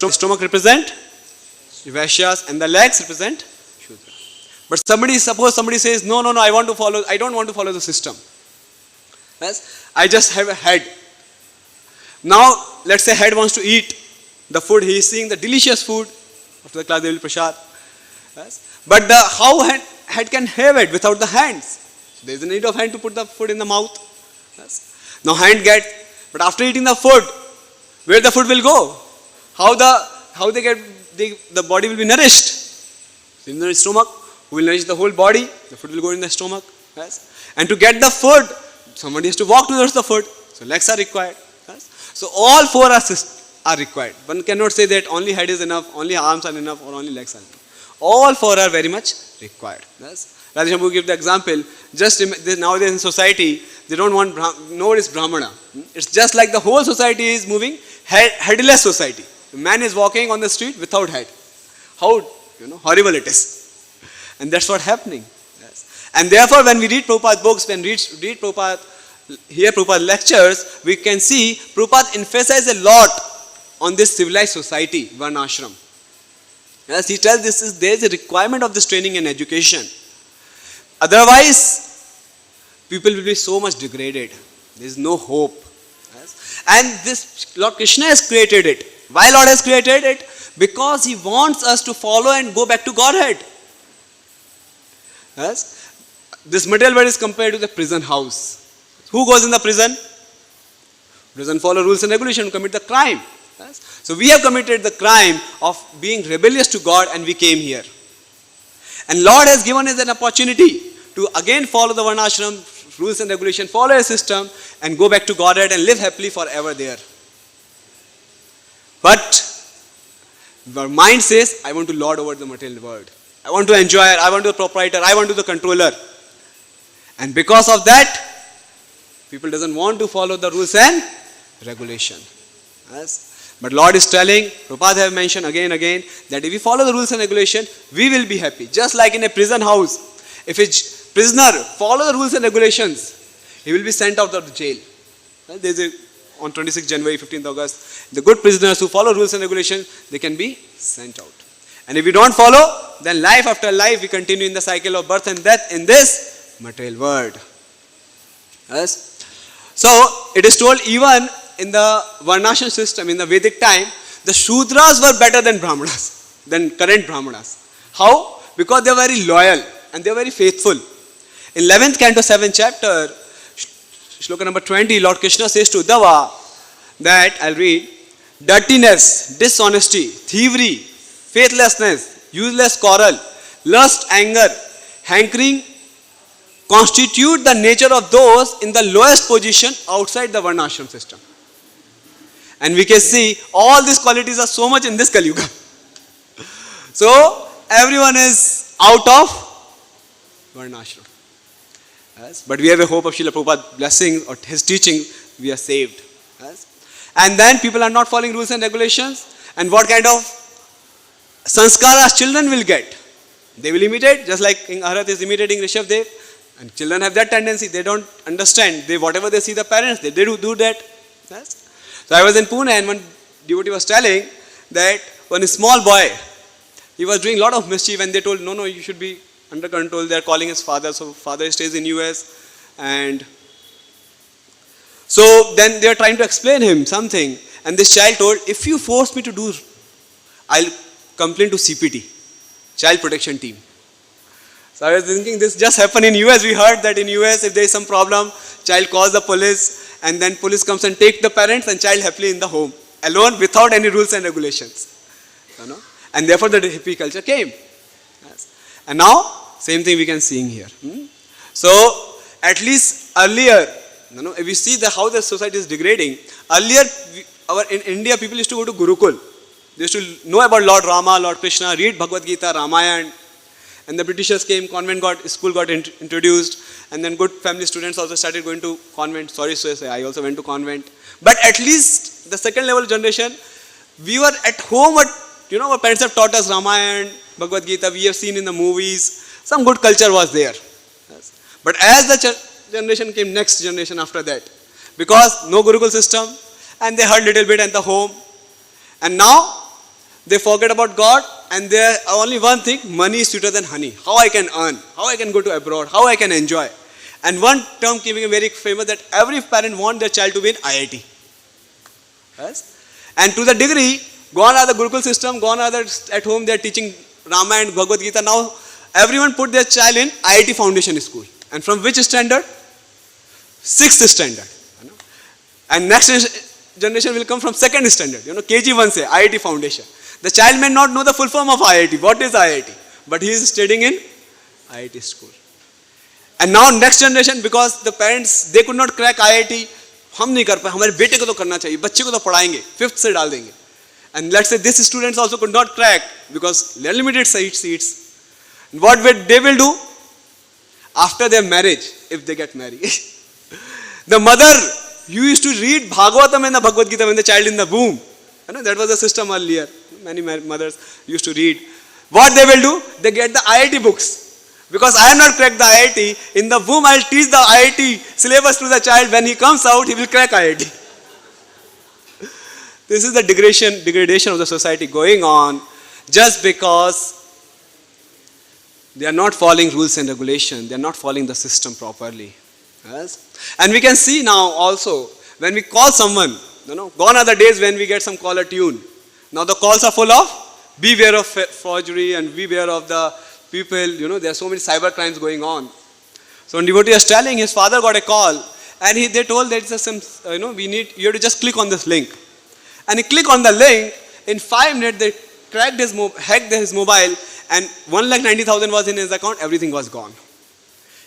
stomach represent Vaishyas and the legs represent Shudra. But suppose somebody says, no, I don't want to follow the system. Yes? I just have a head. Now, let's say head wants to eat the food. He is seeing the delicious food. After the class, they will prasad. Yes? But how head can have it without the hands? So there is a need of hand to put the food in the mouth. Yes? Now hand but after eating the food, where the food will go? How the body will be nourished? In the stomach, who will nourish the whole body? The food will go in the stomach. Yes? And to get the food, somebody has to walk towards the food. So legs are required. Yes? So all four are required. One cannot say that only head is enough, only arms are enough, or only legs are enough. All four are very much required. Yes? Radheshambhu give the example. Just nowadays in society, they don't want nobody is Brahmana. It's just like the whole society is moving headless society. The man is walking on the street without head. How horrible it is. And that's what's happening. Yes. And therefore, when we read Prabhupada's books, when we read hear Prabhupada's lectures, we can see Prabhupada emphasizes a lot on this civilized society, Varnashram. Yes, he tells there is a requirement of this training and education. Otherwise, people will be so much degraded. There is no hope. Yes? And this Lord Krishna has created it. Why Lord has created it? Because He wants us to follow and go back to Godhead. Yes? This material world is compared to the prison house. Who goes in the prison? Doesn't follow rules and regulations, commit the crime. Yes? So we have committed the crime of being rebellious to God and we came here. And Lord has given us an opportunity to again follow the Varnashram, rules and regulations, follow a system and go back to Godhead and live happily forever there. But our mind says, I want to lord over the material world. I want to enjoy it. I want to be the proprietor. I want to be the controller. And because of that, people doesn't want to follow the rules and regulation. Yes? But Lord is telling, Prabhupada have mentioned again and again, that if we follow the rules and regulation, we will be happy. Just like in a prison house, if a prisoner follow the rules and regulations, he will be sent out of the jail. On 26 January, 15th August, the good prisoners who follow rules and regulations, they can be sent out. And if we don't follow, then life after life, we continue in the cycle of birth and death in this material world. Yes? So, it is told even in the Varnashram system, in the Vedic time, the Shudras were better than Brahmanas, than current Brahmanas. How? Because they were very loyal and they were very faithful. In 11th canto, 7th chapter, Shloka number 20, Lord Krishna says to Uddhava that, I'll read, dirtiness, dishonesty, thievery, faithlessness, useless quarrel, lust, anger, hankering constitute the nature of those in the lowest position outside the Varnashram system. And we can see all these qualities are so much in this Kali Yuga. So, everyone is out of Varnashram. Yes? But we have a hope of Srila Prabhupada's blessing or his teaching, we are saved. Yes? And then people are not following rules and regulations. And what kind of sanskaras children will get? They will imitate, just like King Aharat is imitating Rishabdev. And children have that tendency, they don't understand. Whatever they see the parents, they do that. Yes? So I was in Pune and one devotee was telling that one small boy, he was doing a lot of mischief and they told, no, you should be under control. They are calling his father, so father stays in US. And so then they are trying to explain him something. And this child told, if you force me to do, I'll complain to CPT, Child Protection Team. So I was thinking this just happened in US. We heard that in US if there is some problem, child calls the police and then police comes and take the parents and child happily in the home, alone without any rules and regulations. And therefore the hippie culture came. Yes. And now, same thing we can see here. So, at least earlier, if we see how the society is degrading, earlier in India people used to go to Gurukul. They used to know about Lord Rama, Lord Krishna, read Bhagavad Gita, Ramayana. And the Britishers came, school got introduced, and then good family students also started going to convent. Sorry to say, I also went to convent. But at least the second level generation, we were at home, but our parents have taught us Ramayana, Bhagavad Gita, we have seen in the movies, some good culture was there. Yes. But as the generation came, next generation after that, because no Gurukul system, and they heard little bit at the home, and now They forget about God, and there only one thing: money is sweeter than honey. How I can earn, how I can go to abroad, how I can enjoy. And one term became very famous, that every parent wants their child to be in IIT. Yes? And to the degree, gone are the Gurukul system, gone are the, at home they are teaching Rama and Bhagavad Gita. Now everyone put their child in IIT Foundation School. And from which standard? 6th standard. And next generation will come from 2nd standard. KG1 say IIT Foundation. The child may not know the full form of IIT. What is IIT? But he is studying in IIT school. And now next generation, because the parents, they could not crack IIT, हम नहीं कर पाए, हमारे बेटे को तो करना चाहिए, बच्चे को तो पढ़ाएंगे, 5th से डाल देंगे. And let's say this students also could not crack because they are limited seats. What they will do after their marriage, if they get married? The mother, you used to read Bhagavatam and the Bhagavad Gita when the child in the womb. That was the system earlier. Many mothers used to read. What they will do? They get the IIT books. Because I have not cracked the IIT, in the womb I will teach the IIT syllabus to the child. When he comes out, he will crack IIT. This is the degradation of the society going on just because they are not following rules and regulations. They are not following the system properly. Yes? And we can see now also, when we call someone, gone are the days when we get some caller tune. Now the calls are full of beware of forgery and beware of the people, there are so many cyber crimes going on. So when devotee was telling, his father got a call and they told that you have to just click on this link. And he clicked on the link, in 5 minutes they hacked his mobile, and 1,90,000 was in his account, everything was gone.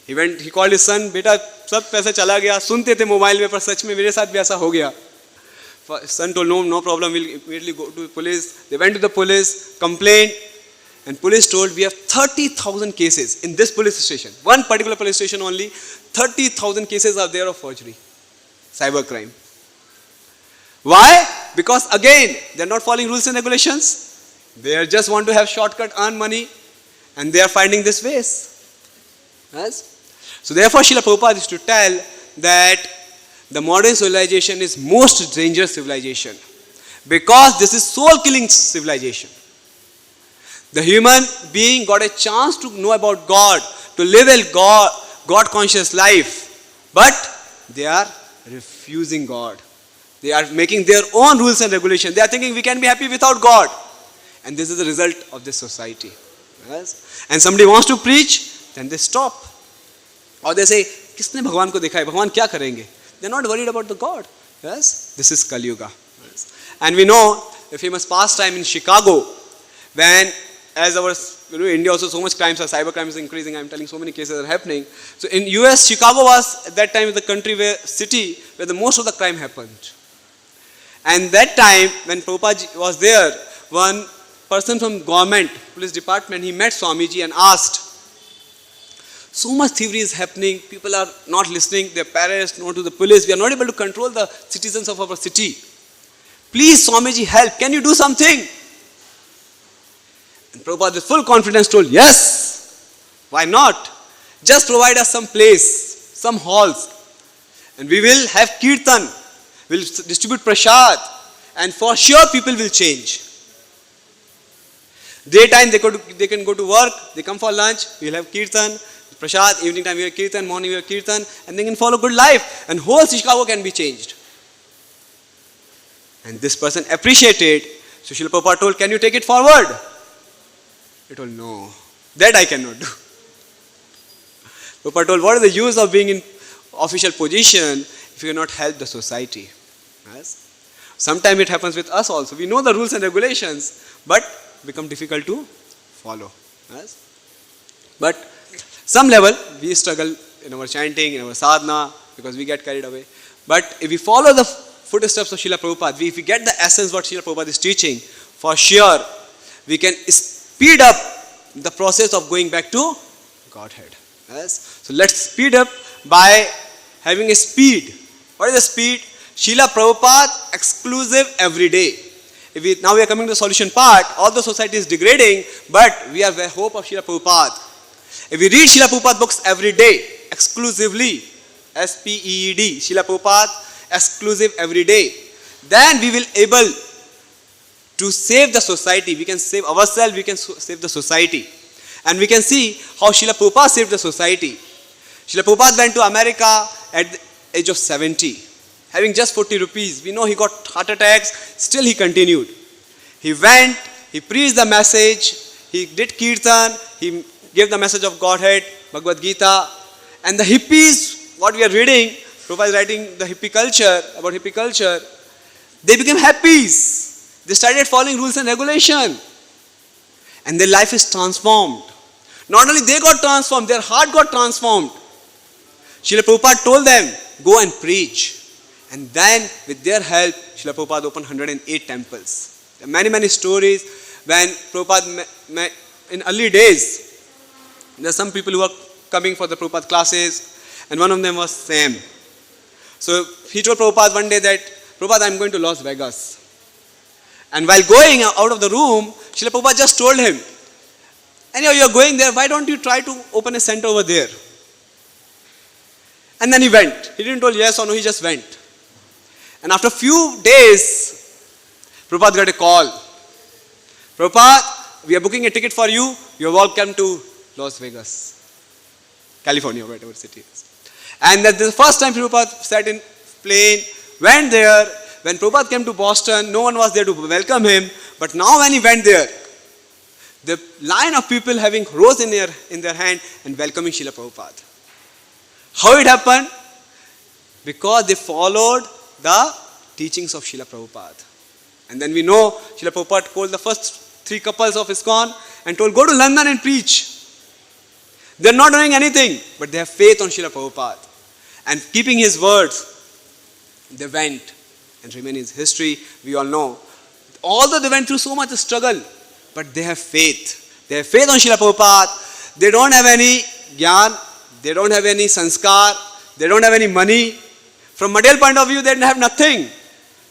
He called his son, beta, sab paisa chala gaya, sunte the mobile mein, par sach mein mere saath bhi aisa ho gaya. Son told, no problem, we'll immediately go to police. They went to the police, complained, and police told, we have 30,000 cases in this police station. One particular police station only, 30,000 cases are there of forgery, cyber crime. Why? Because again, they are not following rules and regulations. They just want to have shortcut, earn money, and they are finding this ways. Yes? So therefore, Srila Prabhupada used to tell that the modern civilization is most dangerous civilization because this is soul-killing civilization. The human being got a chance to know about God, to live a God-conscious life, but they are refusing God. They are making their own rules and regulations. They are thinking we can be happy without God. And this is the result of this society. Yes? And somebody wants to preach, then they stop. Or they say, किसने भगवान को देखा है? भगवान क्या करेंगे? They are not worried about the God. Yes? This is Kali Yuga. Yes? And we know the famous pastime in Chicago, when as our India also so much crimes, cyber crime is increasing. I am telling so many cases are happening. So in US, Chicago was at that time the city where the most of the crime happened. And that time when Prabhupada was there, one person from government, police department, he met Swamiji and asked, so much thievery is happening, people are not listening, their parents, not to the police, we are not able to control the citizens of our city. Please Swamiji help, can you do something? And Prabhupada with full confidence told, yes, why not? Just provide us some place, some halls, and we will have kirtan, we'll distribute prasad, and for sure people will change. Daytime they can go to work, they come for lunch, we'll have kirtan, prasad, evening time we have kirtan, morning we have kirtan, and they can follow good life, and whole Chicago can be changed. And this person appreciated, so Srila Prabhupada told, can you take it forward? He told, no, that I cannot do. Prabhupada told, what is the use of being in official position if you cannot help the society? Yes? Sometimes it happens with us also. We know the rules and regulations, but become difficult to follow. Yes? But some level, we struggle in our chanting, in our sadhana, because we get carried away. But if we follow the footsteps of Srila Prabhupada, if we get the essence what Srila Prabhupada is teaching, for sure, we can speed up the process of going back to Godhead. Yes? So let's speed up by having a speed. What is the speed? Srila Prabhupada exclusive every day. Now we are coming to the solution part. All the society is degrading, but we have a hope of Srila Prabhupada. If we read Srila Prabhupada books every day, exclusively, S-P-E-E-D, Srila Prabhupada exclusive every day, then we will able to save the society. We can save ourselves, we can save the society. And we can see how Srila Prabhupada saved the society. Srila Prabhupada went to America at the age of 70, having just 40 rupees. We know he got heart attacks, still he continued. He went, he preached the message, he did kirtan, he gave the message of Godhead, Bhagavad Gita. And the hippies, what we are reading, Prabhupada is writing the hippie culture, about hippie culture, they became happies. They started following rules and regulation. And their life is transformed. Not only they got transformed, their heart got transformed. Srila Prabhupada told them, go and preach. And then, with their help, Srila Prabhupada opened 108 temples. There are many stories when Prabhupada, in early days, there are some people who are coming for the Prabhupada classes, and one of them was Sam. So he told Prabhupada one day that, Prabhupada, I am going to Las Vegas. And while going out of the room, Srila Prabhupada just told him, anyhow, you are going there, why don't you try to open a center over there? And then he went. He didn't tell yes or no, he just went. And after a few days, Prabhupada got a call. Prabhupada, we are booking a ticket for you. You are welcome to Las Vegas, California, whatever city is. And that's the first time Prabhupada sat in plane, went there. When Prabhupada came to Boston, no one was there to welcome him. But now when he went there, the line of people having rose in their hand and welcoming Srila Prabhupada. How it happened? Because they followed the teachings of Srila Prabhupada. And then we know Srila Prabhupada called the first 3 couples of Iskcon and told, go to London and preach. They are not doing anything, but they have faith on Srila Prabhupada. And keeping his words, they went. And remain in history, we all know. Although they went through so much struggle, but they have faith. They have faith on Srila Prabhupada. They don't have any gyan, they don't have any sanskar, they don't have any money. From material point of view, they didn't have nothing.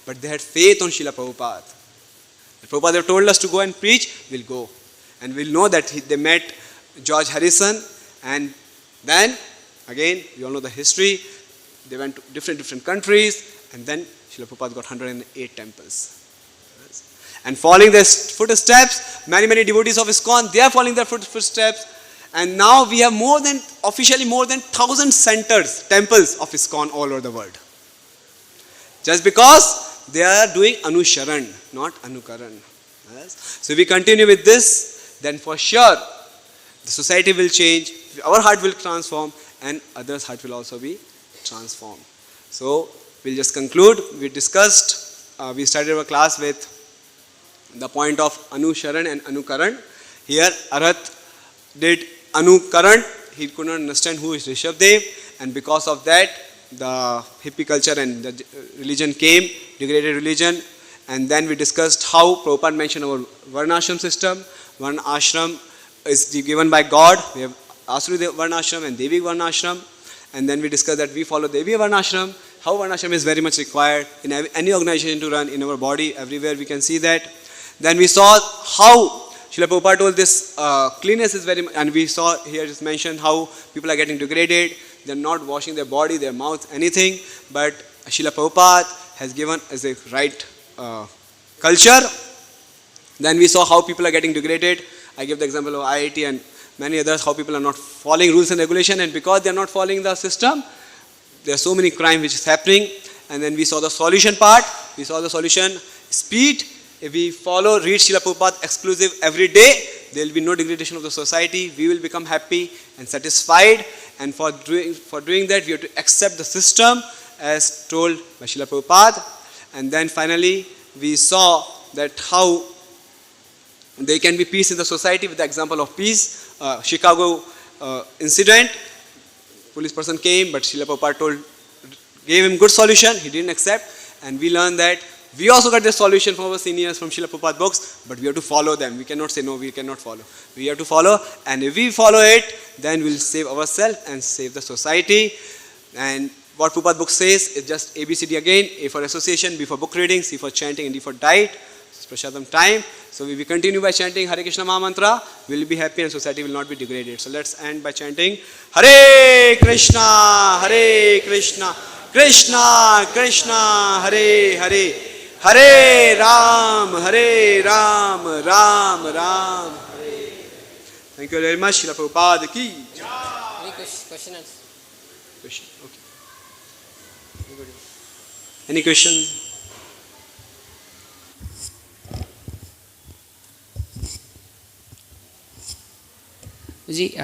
But they had faith on Srila Prabhupada. If Prabhupada have told us to go and preach, we'll go. And we'll know that they met George Harrison, and then, again, we all know the history. They went to different countries, and then Srila Prabhupada got 108 temples. And following their footsteps, many devotees of Iskcon, they are following their footsteps. And now we have officially more than 1,000 centers, temples of Iskcon all over the world. Just because they are doing Anusaran, not Anukaran. Yes? So if we continue with this, then for sure, the society will change, our heart will transform, and others' heart will also be transformed. So, we'll just conclude. We discussed, we started our class with the point of Anusaran and Anukaran. Here, Arhat did Anukaran. He could not understand who is Rishabdev, and because of that, the hippie culture and the religion came, degraded religion. And then we discussed how Prabhupada mentioned our Varnashram system. Varnashram is given by God. We have Asuri Varnashram and Devi Varnashram. And then we discussed that we follow Devi Varnashram. How Varnashram is very much required in any organization to run in our body. Everywhere we can see that. Then we saw how Srila Prabhupada told this cleanness is very much, and we saw here just mentioned how people are getting degraded. They are not washing their body, their mouth, anything. But Srila Prabhupada has given as a right culture. Then we saw how people are getting degraded. I gave the example of IIT and many others, how people are not following rules and regulation, and because they are not following the system, there are so many crime which is happening. And then we saw the solution part. We saw the solution, speed. If we follow, read Srila Prabhupada exclusive every day, there will be no degradation of the society. We will become happy and satisfied. And for doing that, we have to accept the system as told by Srila Prabhupada. And then finally, we saw that how there can be peace in the society with the example of peace. Chicago incident, police person came, but Srila Prabhupada gave him good solution. He didn't accept, and we learned that we also got the solution from our seniors from Srila Prabhupada books, but we have to follow them. We cannot say no, we cannot follow. We have to follow, and if we follow it, then we'll save ourselves and save the society. And what Prabhupada book says is just ABCD again: A for association, B for book reading, C for chanting, and D for diet. It's Prashadam time. So if we continue by chanting Hare Krishna Maha Mantra, we'll be happy and society will not be degraded. So let's end by chanting Hare Krishna, Hare Krishna, Krishna Krishna, Hare Hare, Hare Ram, Hare Ram, Ram Ram, Hare. Thank you very much, Srila Prabhupada ki. Any questions? Question, okay. Any question? Ji,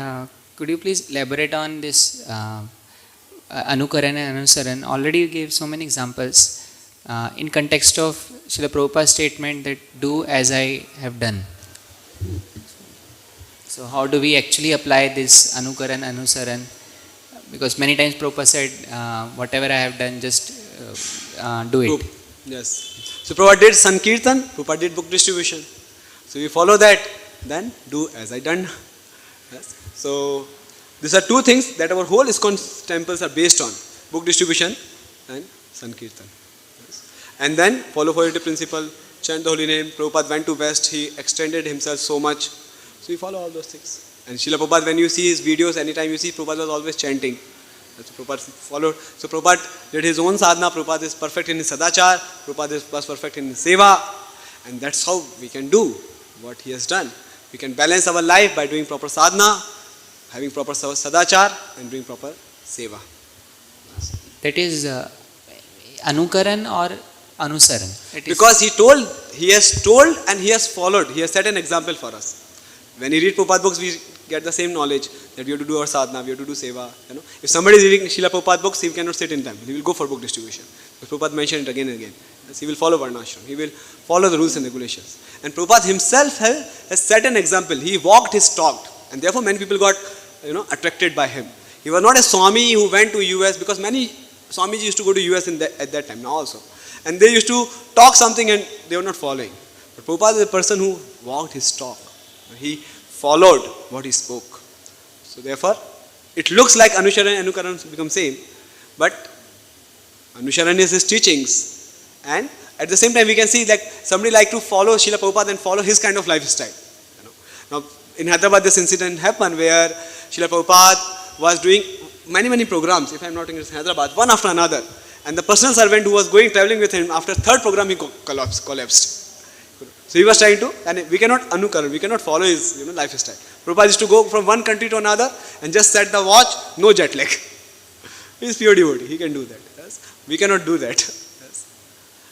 could you please elaborate on this Anukaran and Anusaran? Already you gave so many examples in context of Srila Prabhupada's statement that do as I have done. So how do we actually apply this Anukaran, Anusaran? Because many times Prabhupada said, whatever I have done, just do it. Yes. So Prabhupada did Sankirtan, Prabhupada did book distribution. So we follow that, then do as I done. Yes. So these are two things that our whole Iskcon temples are based on: book distribution and Sankirtan. Yes. And then follow authority principle, chant the holy name. Prabhupada went to West, he extended himself so much. So we follow all those things. And Srila Prabhupada, when you see his videos, anytime you see, Prabhupada was always chanting. So Prabhupada followed. So Prabhupada did his own sadhana. Prabhupada is perfect in his sadachar. Prabhupada was perfect in his seva. And that's how we can do what he has done. We can balance our life by doing proper sadhana, having proper sadachar, and doing proper seva. That is Anukaran or Anusaran? Because he has told and he has followed. He has set an example for us. When we read Prabhupada books, we get the same knowledge that we have to do our sadhana, we have to do seva. If somebody is reading Srila Prabhupada books, he cannot sit in them. He will go for book distribution. But Prabhupada mentioned it again and again. Yes, he will follow Varnashram. He will follow the rules and regulations. And Prabhupada himself has set an example. He walked his talk. And therefore many people got attracted by him. He was not a Swami who went to US, because many Swamis used to go to US at that time now also. And they used to talk something and they were not following. But Prabhupada is a person who walked his talk. He followed what he spoke. So therefore, it looks like Anusaran and Anukaran become same, but Anusaran is his teachings. And at the same time, we can see like somebody like to follow Srila Prabhupada and follow his kind of lifestyle. Now, in Hyderabad, this incident happened where Srila Prabhupada was doing many programs, if I am not in Hyderabad, one after another. And the personal servant who was traveling with him, after third program, he collapsed. So he was trying to, and we cannot Anukaran, we cannot follow his lifestyle. Prabhupada used to go from one country to another and just set the watch, no jet lag. He is pure devotee, he can do that. Yes? We cannot do that. Yes?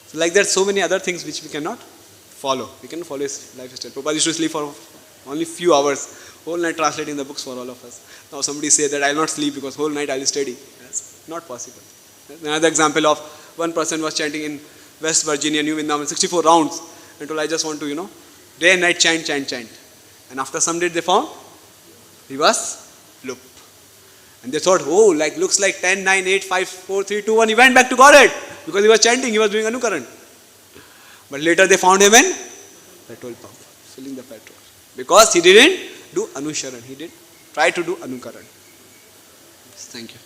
So like that, so many other things which we cannot follow. We cannot follow his lifestyle. Prabhupada used to sleep for only few hours, whole night translating the books for all of us. Now somebody say that I will not sleep because whole night I will study. Yes? Not possible. Yes? Another example of one person was chanting in West Virginia, New Vrindavan, 64 rounds. And told, I just want to, day and night chant. And after some day they found he was loop. And they thought, looks like 10, 9, 8, 5, 4, 3, 2, 1. He went back to Godhead because he was chanting, he was doing Anukaran. But later they found him in petrol pump, filling the petrol. Because he didn't do Anusaran, he did try to do Anukaran. Yes, thank you.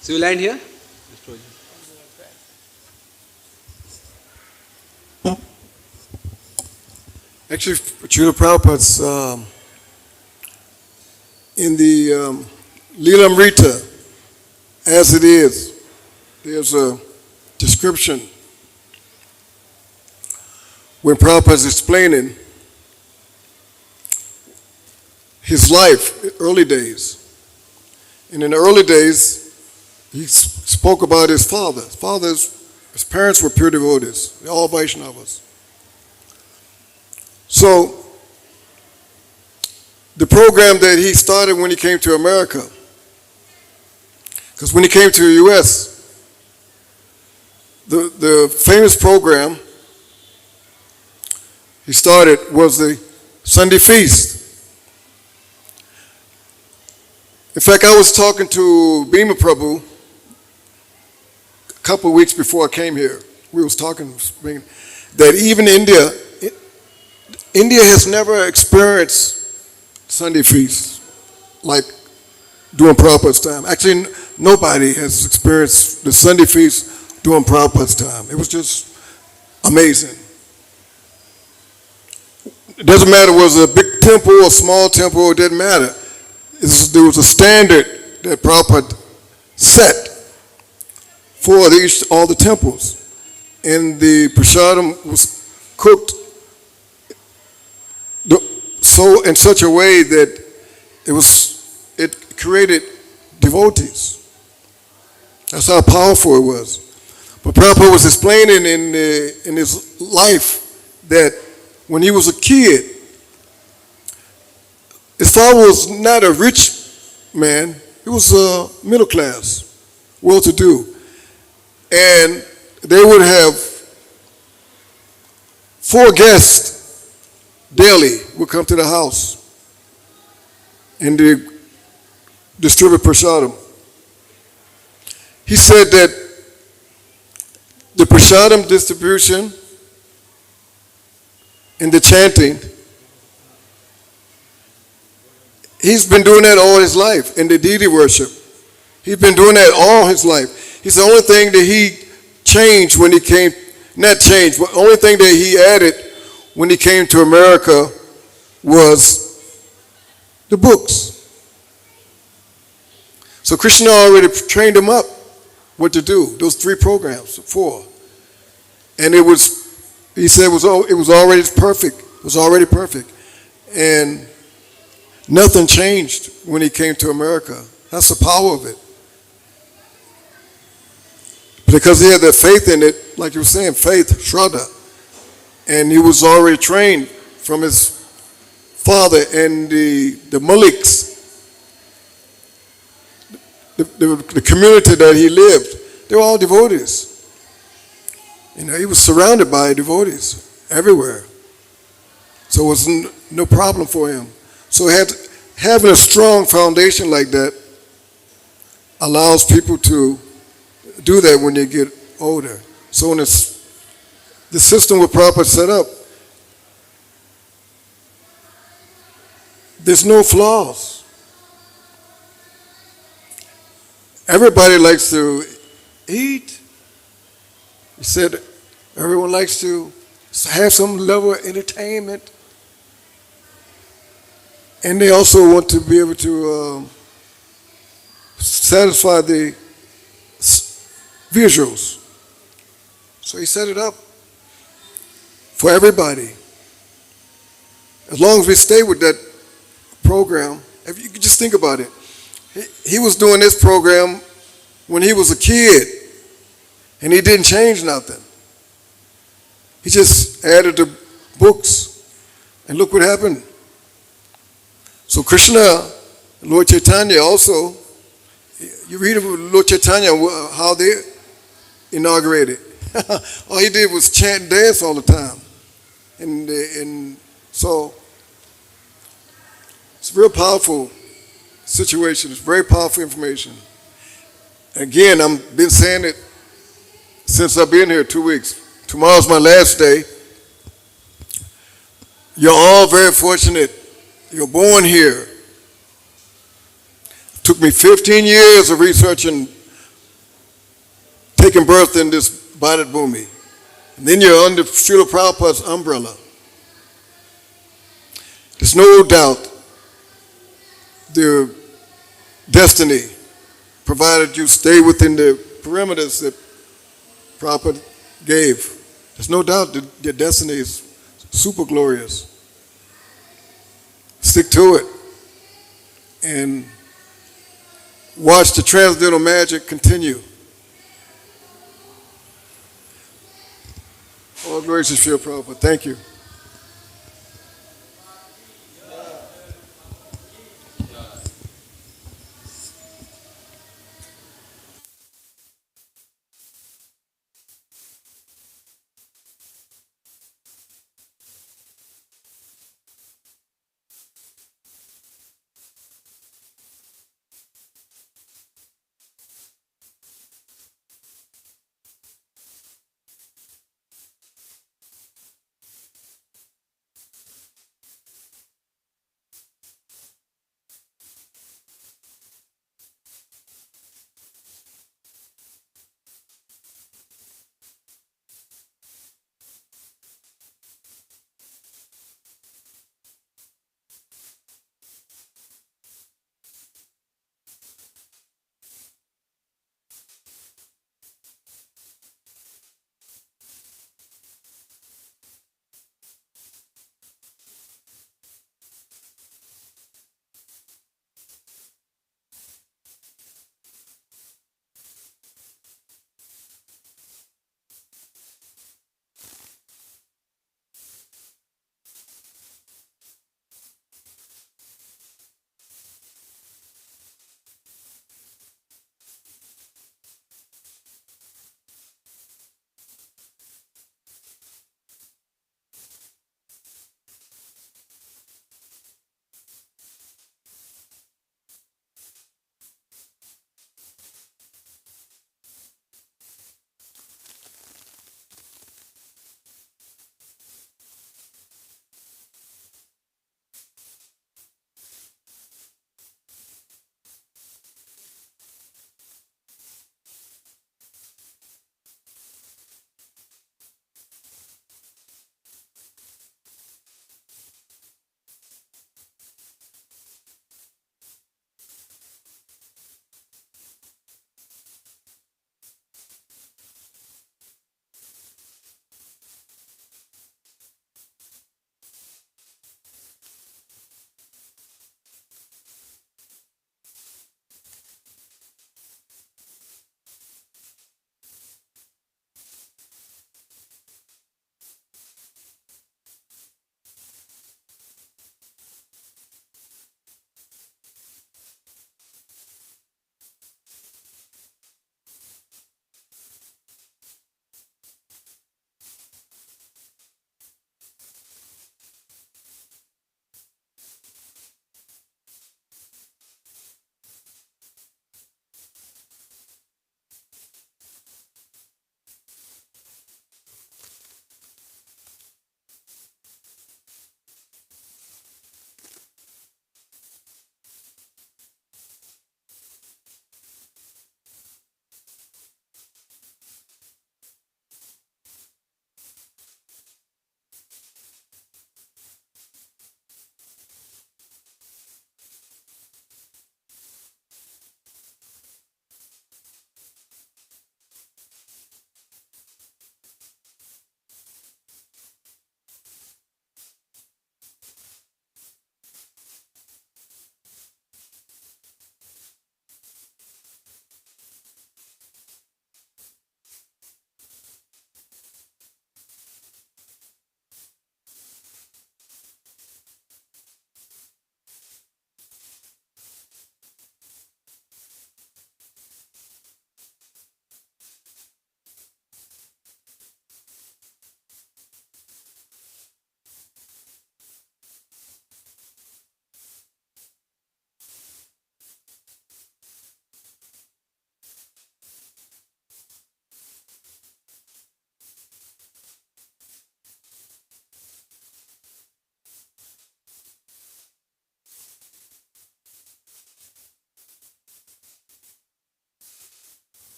So you land here? Actually, Srila Prabhupada's in the Leelamrita, as it is, there's a description when Prabhupada is explaining his life, early days. And in the early days, he spoke about his father. His parents were pure devotees, they're all Vaishnavas. So, the program that he started when he came to America, because when he came to the U.S., the famous program he started was the Sunday feast. In fact, I was talking to Bhima Prabhu a couple of weeks before I came here. We was talking that even India has never experienced Sunday feast like during Prabhupada's time. Actually, nobody has experienced the Sunday feast during Prabhupada's time. It was just amazing. It doesn't matter was it a big temple or a small temple, it didn't matter. there was a standard that Prabhupada set for all the temples. And the prasadam was cooked in such a way that it created devotees. That's how powerful it was. But Prabhupada was explaining in his life that when he was a kid, his father was not a rich man, he was middle class, well-to-do. And they would have 4 guests daily would come to the house and they distribute prasadam. He said that the prasadam distribution and the chanting, he's been doing that all his life, in the deity worship. He's been doing that all his life. He's the only thing that he changed when he came, not changed, but the only thing that he added when he came to America was the books. So Krishna already trained him up what to do, those 3 programs, 4. And he said it was already perfect. It was already perfect. And nothing changed when he came to America. That's the power of it. Because he had that faith in it, like you were saying, faith, Shraddha. And he was already trained from his father and the Maliks, the community that he lived. They were all devotees. You know, he was surrounded by devotees everywhere. So it was no problem for him. So having a strong foundation like that allows people to do that when they get older. So when the system with Prabhupada set up, there's no flaws. Everybody likes to eat. He said everyone likes to have some level of entertainment. And they also want to be able to satisfy the visuals. So he set it up for everybody. As long as we stay with that program, if you could just think about it. He was doing this program when he was a kid, and he didn't change nothing. He just added the books, and look what happened. So Krishna, Lord Chaitanya also, you read about Lord Chaitanya, how they inaugurated. All he did was chant and dance all the time. And so it's a real powerful situation. It's very powerful information. Again, I've been saying it since I've been here 2 weeks. Tomorrow's my last day. You're all very fortunate. You're born here. It took me 15 years of researching, taking birth in this Bharat Bhumi. And then you're under Srila Prabhupada's umbrella. There's no doubt their destiny, provided you stay within the perimeters that Prabhupada gave. There's no doubt that your destiny is super glorious. Stick to it and watch the transcendental magic continue. All glory to Srila Prabhupada. Thank you.